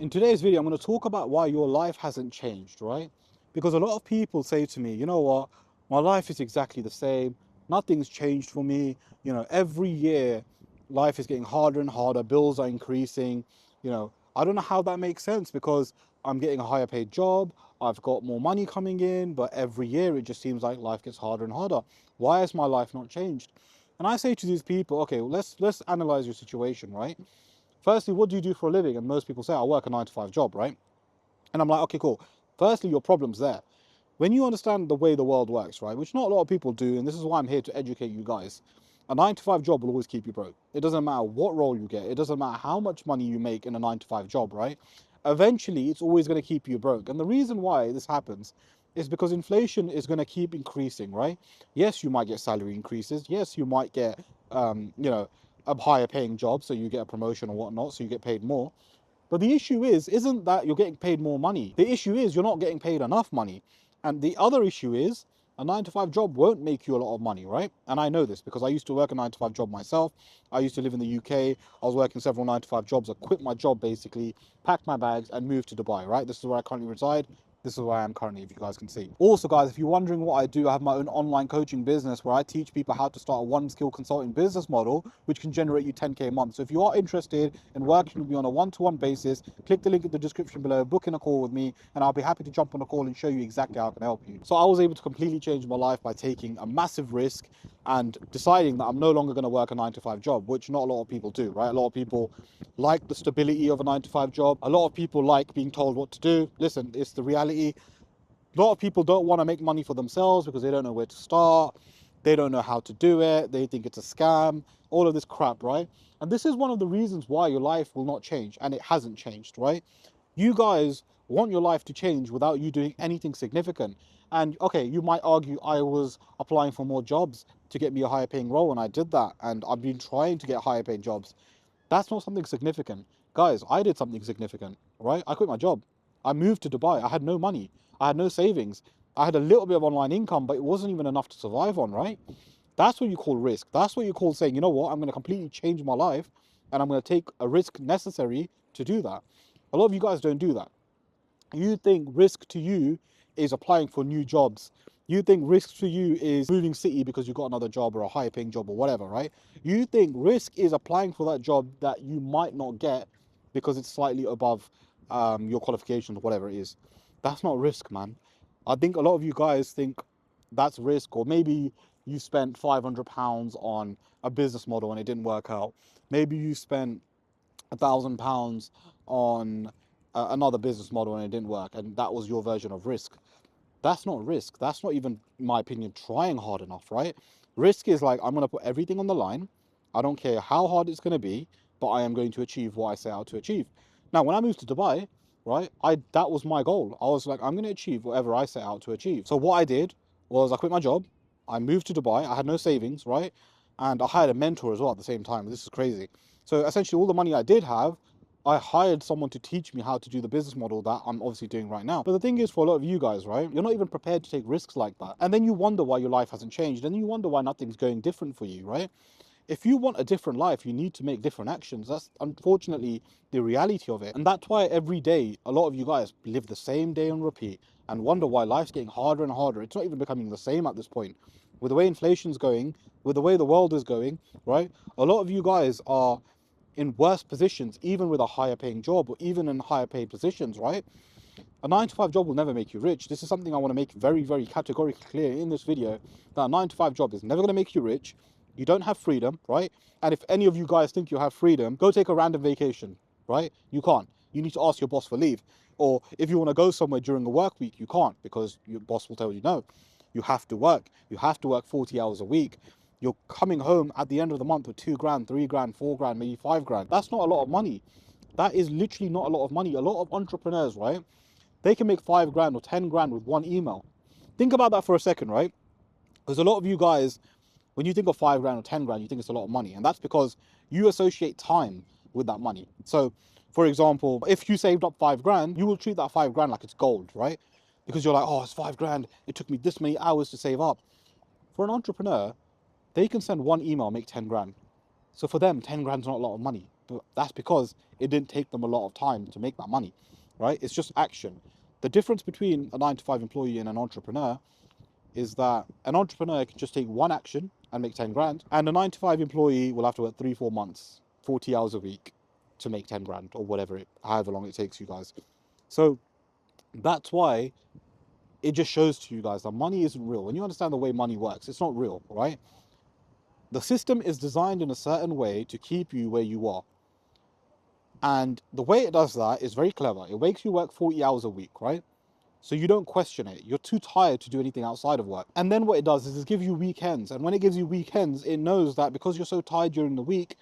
In today's video, I'm going to talk about why your life hasn't changed, right? Because a lot of people say to me, you know what, my life is exactly the same. Nothing's changed for me. Every year, life is getting harder and harder. Bills are increasing. I don't know how that makes sense because I'm getting a higher paid job. I've got more money coming in, but every year it just seems like life gets harder and harder. Why has my life not changed? And I say to these people, okay, well, let's analyze your situation, right? Firstly, what do you do for a living? And most people say, I work a 9 to 5 job, right? And I'm like, okay, cool. Firstly, your problem's there. When you understand the way the world works, right, which not a lot of people do, and this is why I'm here to educate you guys, a 9 to 5 job will always keep you broke. It doesn't matter what role you get, it doesn't matter how much money you make in a 9 to 5 job, right? Eventually, it's always going to keep you broke. And the reason why this happens is because inflation is going to keep increasing, right? Yes, you might get salary increases. Yes, you might get, um, you know, a higher paying job, so you get a promotion or whatnot, so you get paid more. But the issue isn't that you're getting paid more money. The issue is you're not getting paid enough money. And the other issue is a 9 to 5 job won't make you a lot of money, right? And I know this because I used to work a 9 to 5 job myself. I used to live in the UK. I was working several 9 to 5 jobs. I quit my job basically, packed my bags and moved to Dubai, right? This is where I currently reside. This is where I am currently, if you guys can see. Also, guys, if you're wondering what I do, I have my own online coaching business where I teach people how to start a one-skill consulting business model, which can generate you 10K a month. So if you are interested in working with me on a one-to-one basis, click the link in the description below, book in a call with me, and I'll be happy to jump on a call and show you exactly how I can help you. So I was able to completely change my life by taking a massive risk and deciding that I'm no longer going to work a 9 to 5 job, which not a lot of people do, right? A lot of people like the stability of a 9 to 5 job. A lot of people like being told what to do. Listen, it's the reality. A lot of people don't want to make money for themselves because they don't know where to start. They don't know how to do it. They think it's a scam, all of this crap, right? And this is one of the reasons why your life will not change, and it hasn't changed, right? You guys want your life to change without you doing anything significant. And okay, you might argue I was applying for more jobs to get me a higher paying role, and I did that, and I've been trying to get higher paying jobs. That's not something significant. Guys, I did something significant, right? I quit my job. I moved to Dubai. I had no money. I had no savings. I had a little bit of online income, but it wasn't even enough to survive on, right? That's what you call risk. That's what you call saying, you know what, I'm going to completely change my life and I'm going to take a risk necessary to do that. A lot of you guys don't do that. You think risk to you is applying for new jobs. You think risk to you is moving city because you got another job or a higher paying job or whatever, right? You think risk is applying for that job that you might not get because it's slightly above your qualifications or whatever it is. That's not risk, man. I think a lot of you guys think that's risk, or maybe you spent £500 on a business model and it didn't work out. Maybe you spent £1,000 on another business model and it didn't work, and that was your version of risk. That's not risk. That's not even, in my opinion, trying hard enough, right? Risk is like, I'm going to put everything on the line. I don't care how hard it's going to be, but I am going to achieve what I set out to achieve. Now, when I moved to Dubai, right, that was my goal. I was like, I'm going to achieve whatever I set out to achieve. So what I did was I quit my job. I moved to Dubai. I had no savings, right? And I hired a mentor as well at the same time. This is crazy. So essentially, all the money I did have, I hired someone to teach me how to do the business model that I'm obviously doing right now. But the thing is, for a lot of you guys, right, you're not even prepared to take risks like that. And then you wonder why your life hasn't changed. And you wonder why nothing's going different for you, right? If you want a different life, you need to make different actions. That's unfortunately the reality of it. And that's why every day, a lot of you guys live the same day on repeat and wonder why life's getting harder and harder. It's not even becoming the same at this point. With the way inflation's going, with the way the world is going, right? A lot of you guys are in worse positions, even with a higher paying job or even in higher paid positions, right? A 9 to 5 job will never make you rich. This is something I want to make very, very categorically clear in this video, that a 9 to 5 job is never going to make you rich. You don't have freedom, right? And if any of you guys think you have freedom, go take a random vacation, right? You can't. You need to ask your boss for leave. Or if you want to go somewhere during a work week, you can't because your boss will tell you no. You have to work. You have to work 40 hours a week. You're coming home at the end of the month with 2 grand, 3 grand, 4 grand, maybe 5 grand. That's not a lot of money. That is literally not a lot of money. A lot of entrepreneurs, right? They can make 5 grand or 10 grand with one email. Think about that for a second, right? Because a lot of you guys, when you think of 5 grand or 10 grand, you think it's a lot of money. And that's because you associate time with that money. So, for example, if you saved up 5 grand, you will treat that 5 grand like it's gold, right? Because you're like, oh, it's 5 grand. It took me this many hours to save up. For an entrepreneur, they can send one email, make 10 grand. So for them, 10 grand's not a lot of money. that's because it didn't take them a lot of time to make that money, right? It's just action. The difference between a 9 to 5 employee and an entrepreneur is that an entrepreneur can just take one action and make 10 grand, and a 9 to 5 employee will have to work 3-4 months, 40 hours a week to make 10 grand or whatever, however long it takes you guys. So that's why it just shows to you guys that money isn't real. When you understand the way money works, it's not real, right? The system is designed in a certain way to keep you where you are. And the way it does that is very clever. It makes you work 40 hours a week, right? So you don't question it. You're too tired to do anything outside of work. And then what it does is it gives you weekends. And when it gives you weekends, it knows that because you're so tired during the week,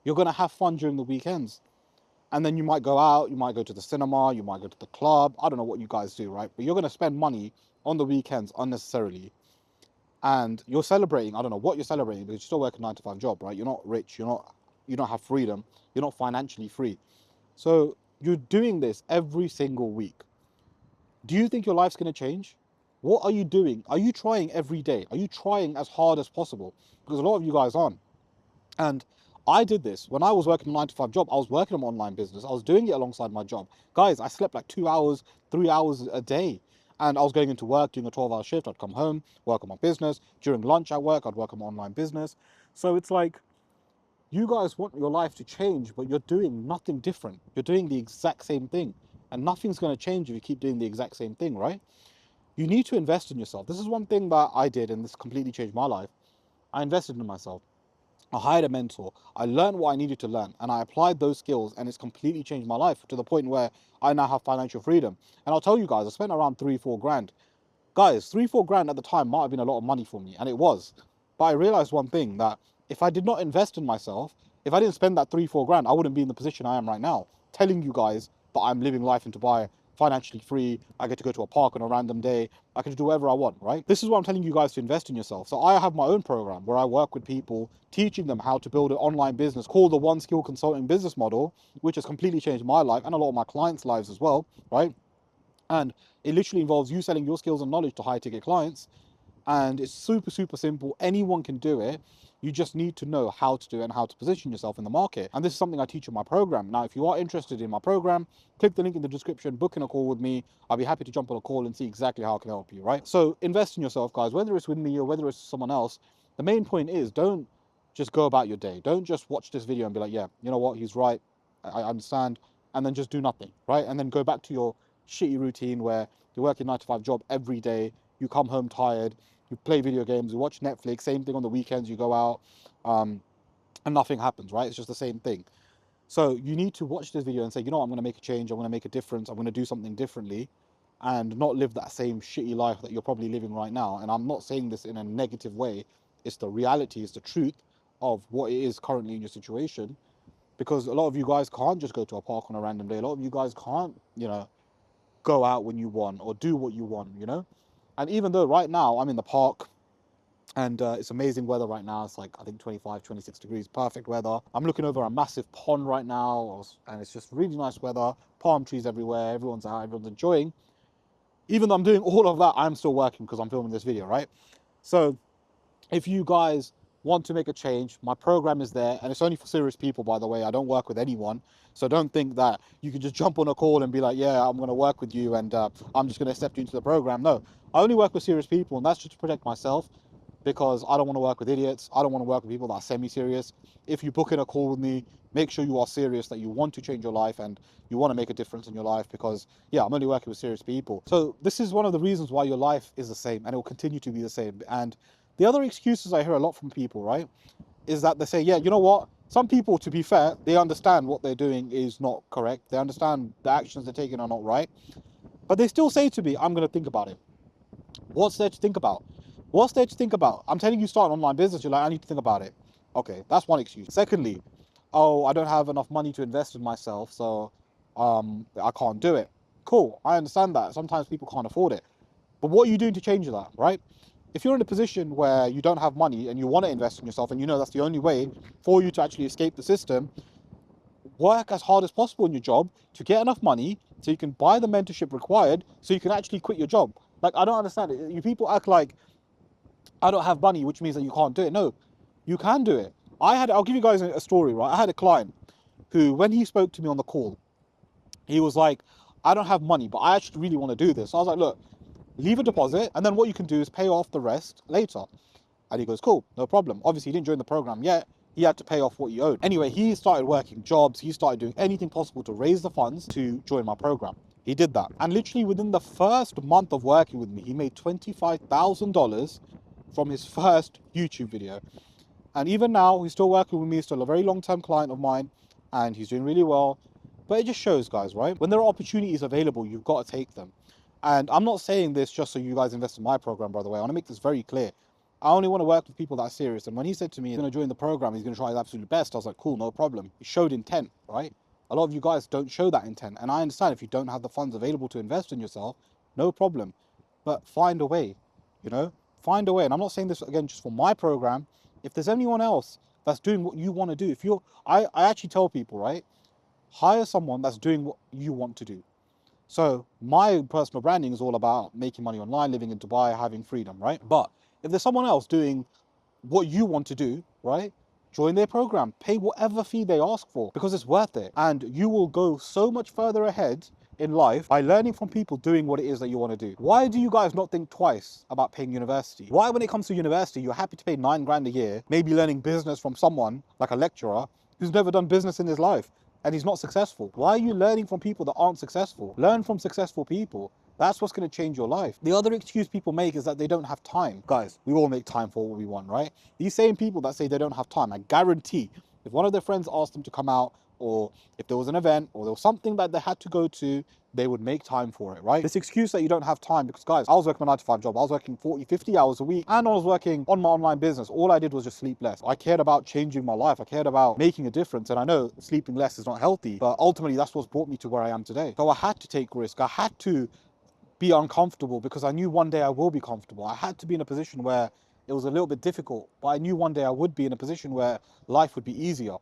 you're going to have fun during the weekends. And then you might go out, you might go to the cinema, you might go to the club. I don't know what you guys do, right? But you're going to spend money on the weekends unnecessarily. And you're celebrating, I don't know what you're celebrating, because you still work a 9 to 5 job, right? You're not rich, you don't have freedom, you're not financially free. So you're doing this every single week. Do you think your life's going to change? What are you doing? Are you trying every day? Are you trying as hard as possible? Because a lot of you guys aren't. And I did this when I was working a 9 to 5 job. I was working on online business. I was doing it alongside my job. Guys, I slept like 2 hours, 3 hours a day. And I was going into work, doing a 12-hour shift. I'd come home, work on my business. During lunch at work, I'd work on my online business. So it's like, you guys want your life to change, but you're doing nothing different. You're doing the exact same thing. And nothing's going to change if you keep doing the exact same thing, right? You need to invest in yourself. This is one thing that I did, and this completely changed my life. I invested in myself. I hired a mentor. I learned what I needed to learn, and I applied those skills, and it's completely changed my life to the point where I now have financial freedom. And I'll tell you guys, I spent around 3-4 grand. Guys, 3-4 grand at the time might have been a lot of money for me, and it was. But I realized one thing, that if I did not invest in myself, if I didn't spend that 3-4 grand, I wouldn't be in the position I am right now, telling you guys that I'm living life in Dubai, financially free. I get to go to a park on a random day. I can do whatever I want, right? This is why I'm telling you guys to invest in yourself. So I have my own program where I work with people, teaching them how to build an online business called the One Skill Consulting business model, which has completely changed my life and a lot of my clients' lives as well, right? And it literally involves you selling your skills and knowledge to high ticket clients. And it's super, super simple. Anyone can do it. You just need to know how to do it and how to position yourself in the market. And this is something I teach in my program. Now, if you are interested in my program, click the link in the description, book in a call with me. I'll be happy to jump on a call and see exactly how I can help you, right? So invest in yourself, guys, whether it's with me or whether it's someone else. The main point is, don't just go about your day. Don't just watch this video and be like, yeah, you know what, he's right, I understand, and then just do nothing, right? And then go back to your shitty routine where you're working 9 to 5 job every day, you come home tired, you play video games, you watch Netflix, same thing on the weekends, you go out, and nothing happens, right? It's just the same thing. So you need to watch this video and say, you know what, I'm going to make a change, I'm going to make a difference, I'm going to do something differently, and not live that same shitty life that you're probably living right now. And I'm not saying this in a negative way. It's the reality, it's the truth of what it is currently in your situation. Because a lot of you guys can't just go to a park on a random day. A lot of you guys can't, go out when you want or do what you want. And even though right now I'm in the park and it's amazing weather right now, it's like I think 25, 26 degrees, perfect weather. I'm looking over a massive pond right now, and it's just really nice weather, palm trees everywhere, everyone's out, everyone's enjoying. Even though I'm doing all of that, I'm still working because I'm filming this video, right? So if you guys want to make a change, my program is there, and it's only for serious people, by the way. I don't work with anyone, so don't think that you can just jump on a call and be like, yeah, I'm going to work with you and I'm just going to accept you into the program. No, I only work with serious people, and that's just to protect myself, because I don't want to work with idiots. I don't want to work with people that are semi-serious. If you book in a call with me, make sure you are serious, that you want to change your life and you want to make a difference in your life, because yeah, I'm only working with serious people. So this is one of the reasons why your life is the same, and it will continue to be the same. And the other excuses I hear a lot from people, right, is that they say, yeah, you know what? Some people, to be fair, they understand what they're doing is not correct. They understand the actions they're taking are not right. But they still say to me, I'm going to think about it. What's there to think about? What's there to think about? I'm telling you, start an online business. You're like, I need to think about it. Okay, that's one excuse. Secondly, oh, I don't have enough money to invest in myself, so I can't do it. Cool, I understand that. Sometimes people can't afford it. But what are you doing to change that, right? If you're in a position where you don't have money and you want to invest in yourself, and you know that's the only way for you to actually escape the system, work as hard as possible in your job to get enough money so you can buy the mentorship required so you can actually quit your job. Like, I don't understand it. You people act like I don't have money, which means that you can't do it. No, you can do it. I'll give you guys a story, right? I had a client who, when he spoke to me on the call, he was like, I don't have money, but I actually really want to do this. So I was like, look, leave a deposit, and then what you can do is pay off the rest later. And he goes, cool, no problem. Obviously, he didn't join the program yet. He had to pay off what he owed. Anyway, he started working jobs. He started doing anything possible to raise the funds to join my program. He did that. And literally within the first month of working with me, he made $25,000 from his first YouTube video. And even now, he's still working with me, still a very long-term client of mine, and he's doing really well. But it just shows, guys, right? When there are opportunities available, you've got to take them. And I'm not saying this just so you guys invest in my program, by the way. I want to make this very clear. I only want to work with people that are serious. And when he said to me he's going to join the program, he's going to try his absolute best, I was like, cool, no problem. He showed intent, right? A lot of you guys don't show that intent. And I understand if you don't have the funds available to invest in yourself, no problem. But find a way, you know? Find a way. And I'm not saying this, again, just for my program. If there's anyone else that's doing what you want to do, if you're, I actually tell people, right? Hire someone that's doing what you want to do. So my personal branding is all about making money online, living in Dubai, having freedom, right? But if there's someone else doing what you want to do, right? Join their program, pay whatever fee they ask for because it's worth it. And you will go so much further ahead in life by learning from people doing what it is that you want to do. Why do you guys not think twice about paying university? Why, when it comes to university, you're happy to pay 9 grand a year, maybe learning business from someone like a lecturer who's never done business in his life and he's not successful? Why are you learning from people that aren't successful? Learn from successful people. That's what's going to change your life. The other excuse people make is that they don't have time. Guys, we all make time for what we want, right? These same people that say they don't have time, I guarantee if one of their friends asked them to come out, or if there was an event, or there was something that they had to go to, they would make time for it, right? This excuse that you don't have time, because guys, I was working my 9 to 5 job. I was working 40, 50 hours a week, and I was working on my online business. All I did was just sleep less. I cared about changing my life. I cared about making a difference. And I know sleeping less is not healthy, but ultimately that's what's brought me to where I am today. So I had to take risk. I had to be uncomfortable because I knew one day I will be comfortable. I had to be in a position where it was a little bit difficult, but I knew one day I would be in a position where life would be easier.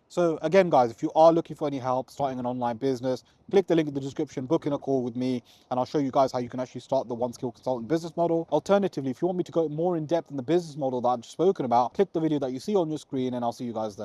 So again, guys, if you are looking for any help starting an online business, click the link in the description, book in a call with me, and I'll show you guys how you can actually start the One Skill Consultant business model. Alternatively, if you want me to go more in depth in the business model that I've just spoken about, click the video that you see on your screen and I'll see you guys there.